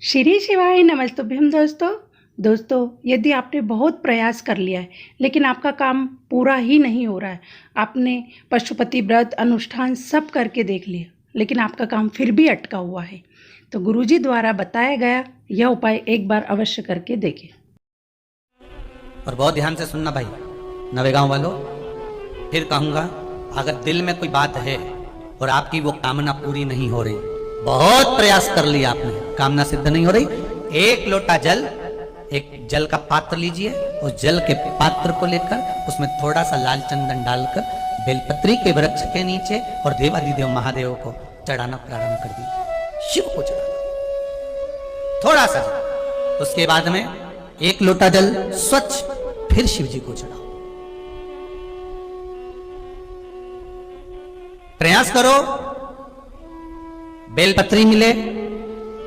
श्री शिवाय नमस्तुभ्यम दोस्तों यदि आपने बहुत प्रयास कर लिया है लेकिन आपका काम पूरा ही नहीं हो रहा है, आपने पशुपति व्रत अनुष्ठान सब करके देख लिया लेकिन आपका काम फिर भी अटका हुआ है, तो गुरुजी द्वारा बताया गया यह उपाय एक बार अवश्य करके देखें। और बहुत ध्यान से सुनना भाई, नवेगांव वालों, फिर कहूँगा, अगर दिल में कोई बात है और आपकी वो कामना पूरी नहीं हो रही, बहुत प्रयास कर लिया आपने, कामना सिद्ध नहीं हो रही, एक लोटा जल, एक जल का पात्र लीजिए, उस जल के पात्र को लेकर उसमें थोड़ा सा लाल चंदन डालकर बेलपत्री के वृक्ष के नीचे और देवादिदेव महादेव को चढ़ाना प्रारंभ कर दीजिए। शिव को चढ़ाना थोड़ा सा, उसके बाद में एक लोटा जल स्वच्छ फिर शिव जी को चढ़ाओ। प्रयास करो बेलपत्री मिले,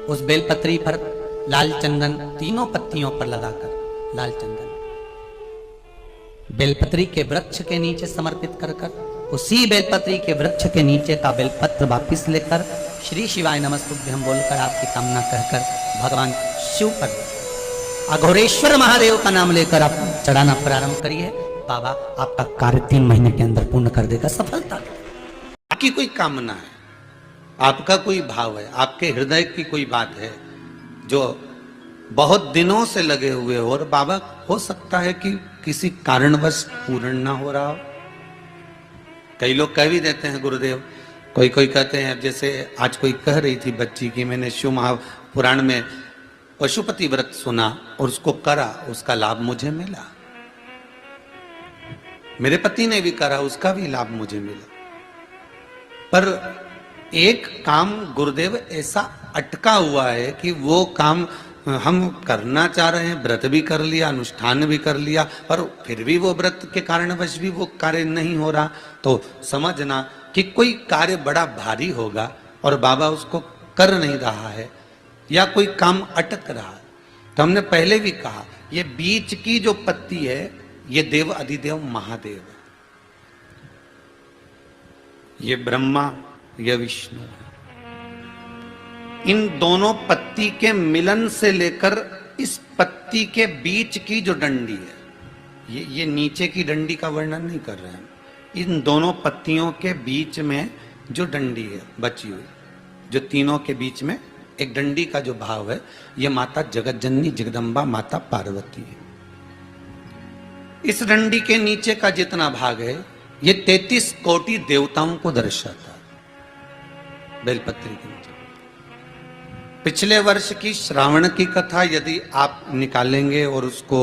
उस बेलपत्री पर लाल चंदन तीनों पत्तियों पर लगाकर लाल चंदन बेलपत्री के वृक्ष के नीचे समर्पित कर उसी बेलपत्री के वृक्ष के नीचे का बेलपत्र वापिस लेकर श्री शिवाय नमस्तुभ्यम बोलकर आपकी कामना कहकर भगवान शिव पर अघोरेश्वर महादेव का नाम लेकर आप चढ़ाना प्रारंभ करिए। बाबा आपका कार्य 3 महीने के अंदर पूर्ण कर देगा, सफलता। आपकी कोई कामना है, आपका कोई भाव है, आपके हृदय की कोई बात है जो बहुत दिनों से लगे हुए हो, और बाबा हो सकता है कि किसी कारणवश पूर्ण ना हो रहा हो। कई लोग कह भी देते हैं गुरुदेव, कोई कहते हैं, जैसे आज कोई कह रही थी बच्ची की मैंने शिव महापुराण में पशुपति व्रत सुना और उसको करा, उसका लाभ मुझे मिला, मेरे पति ने भी करा, उसका भी लाभ मुझे मिला। पर एक काम गुरुदेव ऐसा अटका हुआ है कि वो काम हम करना चाह रहे हैं, व्रत भी कर लिया, अनुष्ठान भी कर लिया, पर फिर भी वो व्रत के कारणवश भी वो कार्य नहीं हो रहा, तो समझना कि कोई कार्य बड़ा भारी होगा और बाबा उसको कर नहीं रहा है या कोई काम अटक रहा है। तो हमने पहले भी कहा, ये बीच की जो पत्ती है ये देव अधिदेव महादेव है, ये ब्रह्मा, ये विष्णु है। इन दोनों पत्ती के मिलन से लेकर इस पत्ती के बीच की जो डंडी है, ये नीचे की डंडी का वर्णन नहीं कर रहे हैं, इन दोनों पत्तियों के बीच में जो डंडी है बची हुई, जो तीनों के बीच में एक डंडी का जो भाव है, ये माता जगत जननी जगदम्बा माता पार्वती है। इस डंडी के नीचे का जितना भाग है ये 33 कोटि देवताओं को दर्शाता है। बेलपत्री के नीचे पिछले वर्ष की श्रावण की कथा यदि आप निकालेंगे और उसको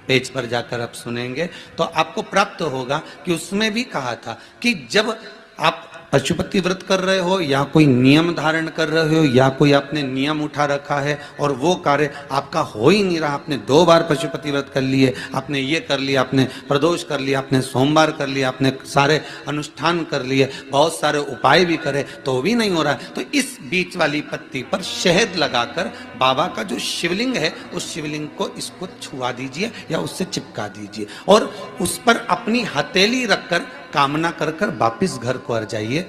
पेज पर जाकर आप सुनेंगे तो आपको प्राप्त होगा कि उसमें भी कहा था कि जब आप पशुपति व्रत कर रहे हो या कोई नियम धारण कर रहे हो या कोई आपने नियम उठा रखा है और वो कार्य आपका हो ही नहीं रहा, आपने 2 बार पशुपति व्रत कर लिए, आपने ये कर लिया, आपने प्रदोष कर लिया, आपने सोमवार कर लिया, आपने सारे अनुष्ठान कर लिए, बहुत सारे उपाय भी करे तो भी नहीं हो रहा है, तो इस बीच वाली पत्ती पर शहद लगाकर बाबा का जो शिवलिंग है उस शिवलिंग को इसको छुआ दीजिए या उससे चिपका दीजिए और उस पर अपनी हथेली रखकर कामना कर कर वापिस घर को आ जाइए।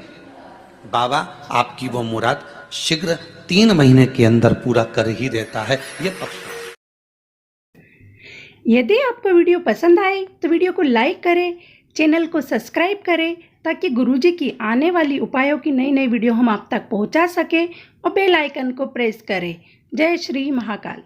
बाबा आपकी वो मुराद शीघ्र 3 महीने के अंदर पूरा कर ही देता है, ये पक्का। यदि आपको वीडियो पसंद आए तो वीडियो को लाइक करें, चैनल को सब्सक्राइब करें ताकि गुरुजी की आने वाली उपायों की नई वीडियो हम आप तक पहुंचा सकें और बेल आइकन को प्रेस करें। जय श्री महाकाल।